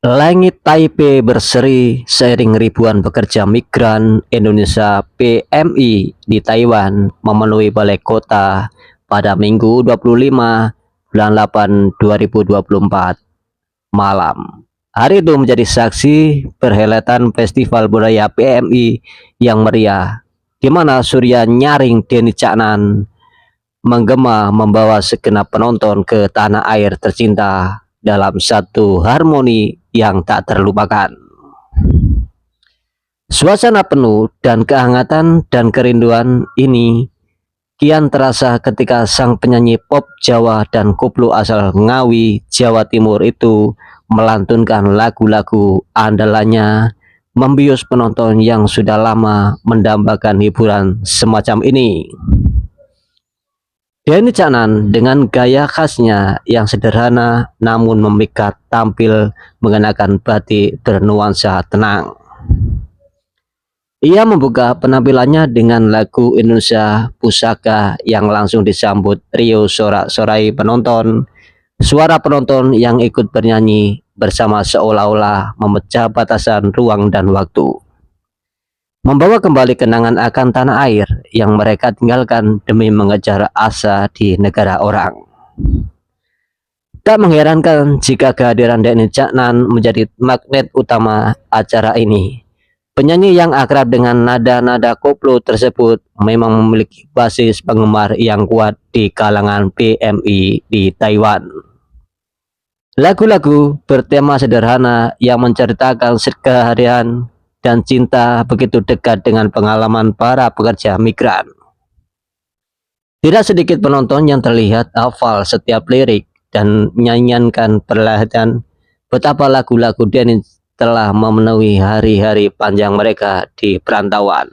Langit Taipei berseri seiring ribuan pekerja migran Indonesia PMI di Taiwan memenuhi balai kota pada Minggu 25 bulan 8 2024 malam. Hari itu menjadi saksi perhelatan Festival Budaya PMI yang meriah, di mana Surya Nyaring Denny Caknan menggema membawa segenap penonton ke tanah air tercinta dalam satu harmoni yang tak terlupakan. Suasana penuh dan kehangatan dan kerinduan ini kian terasa ketika sang penyanyi pop Jawa dan koplo asal Ngawi, Jawa Timur itu melantunkan lagu-lagu andalannya, membius penonton yang sudah lama mendambakan hiburan semacam ini. Denny Caknan dengan gaya khasnya yang sederhana namun memikat tampil mengenakan batik bernuansa tenang. Ia membuka penampilannya dengan lagu Indonesia Pusaka yang langsung disambut riuh sorak-sorai penonton. Suara penonton yang ikut bernyanyi bersama seolah-olah memecah batasan ruang dan waktu, membawa kembali kenangan akan tanah air yang mereka tinggalkan demi mengejar asa di negara orang. Tak mengherankan jika kehadiran Denny Caknan menjadi magnet utama acara ini. Penyanyi yang akrab dengan nada-nada koplo tersebut memang memiliki basis penggemar yang kuat di kalangan PMI di Taiwan. Lagu-lagu bertema sederhana yang menceritakan keseharian dan cinta begitu dekat dengan pengalaman para pekerja migran. Tidak sedikit penonton yang terlihat hafal setiap lirik dan menyanyikan perlahan betapa lagu-lagu Denny telah memenuhi hari-hari panjang mereka di perantauan.